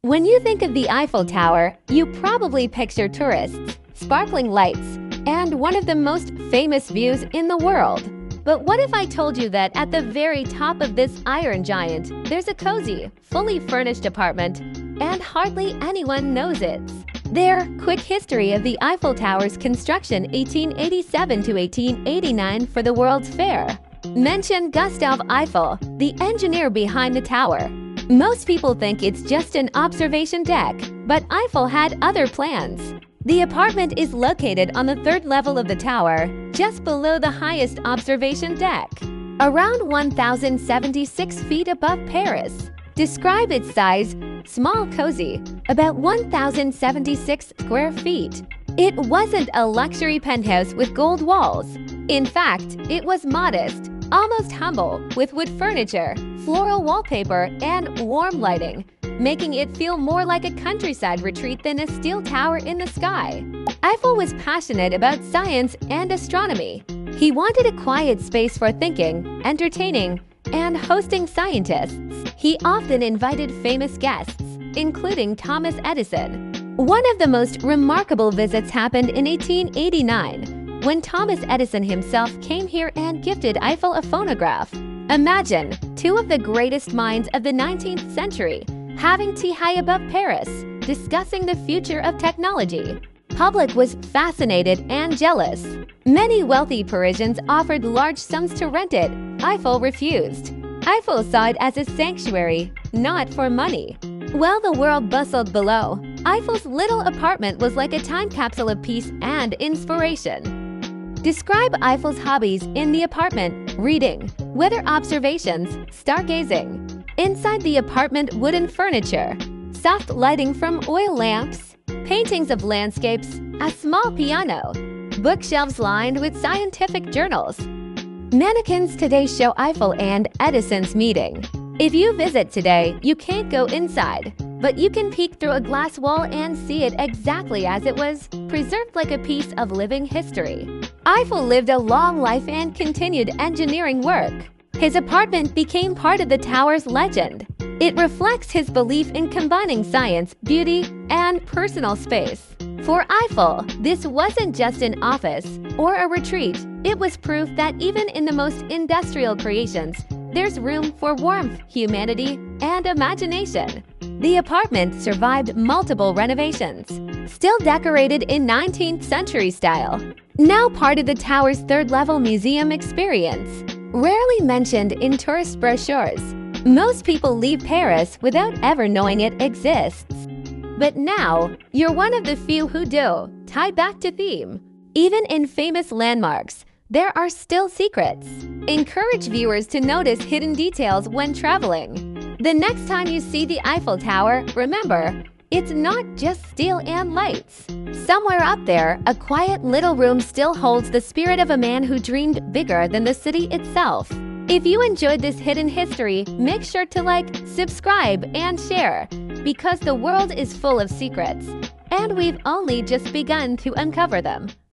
When you think of the Eiffel Tower, you probably picture tourists, sparkling lights, and one of the most famous views in the world. But what if I told you that at the very top of this iron giant, there's a cozy, fully furnished apartment, and hardly anyone knows it? Their quick history of the Eiffel Tower's construction 1887 to 1889 for the World's Fair. Mention Gustave Eiffel, the engineer behind the tower. Most people think it's just an observation deck, but Eiffel had other plans. The apartment is located on the third level of the tower, just below the highest observation deck, around 1,076 feet above Paris. Describe its size: small, cozy, about 1,076 square feet. It wasn't a luxury penthouse with gold walls. In fact, it was modest, almost humble, with wood furniture, floral wallpaper, and warm lighting, making it feel more like a countryside retreat than a steel tower in the sky. Eiffel was passionate about science and astronomy. He wanted a quiet space for thinking, entertaining, and hosting scientists. He often invited famous guests, including Thomas Edison. One of the most remarkable visits happened in 1889, when Thomas Edison himself came here and gifted Eiffel a phonograph. Imagine two of the greatest minds of the 19th century having tea high above Paris, discussing the future of technology. Public was fascinated and jealous. Many wealthy Parisians offered large sums to rent it. Eiffel refused. Eiffel saw it as a sanctuary, not for money. While the world bustled below, Eiffel's little apartment was like a time capsule of peace and inspiration. Describe Eiffel's hobbies in the apartment: reading, weather observations, stargazing. Inside the apartment, wooden furniture, soft lighting from oil lamps, paintings of landscapes, a small piano, bookshelves lined with scientific journals. Mannequins today show Eiffel and Edison's meeting. If you visit today, you can't go inside, but you can peek through a glass wall and see it exactly as it was, preserved like a piece of living history. Eiffel lived a long life and continued engineering work. His apartment became part of the tower's legend. It reflects his belief in combining science, beauty, and personal space. For Eiffel, this wasn't just an office or a retreat. It was proof that even in the most industrial creations, there's room for warmth, humanity, and imagination. The apartment survived multiple renovations, still decorated in 19th century style. Now part of the tower's third-level museum experience. Rarely mentioned in tourist brochures, most people leave Paris without ever knowing it exists. But now, you're one of the few who do. Tie back to theme. Even in famous landmarks, there are still secrets. Encourage viewers to notice hidden details when traveling. The next time you see the Eiffel Tower, remember, it's not just steel and lights. Somewhere up there, a quiet little room still holds the spirit of a man who dreamed bigger than the city itself. If you enjoyed this hidden history, make sure to like, subscribe, and share, because the world is full of secrets, and we've only just begun to uncover them.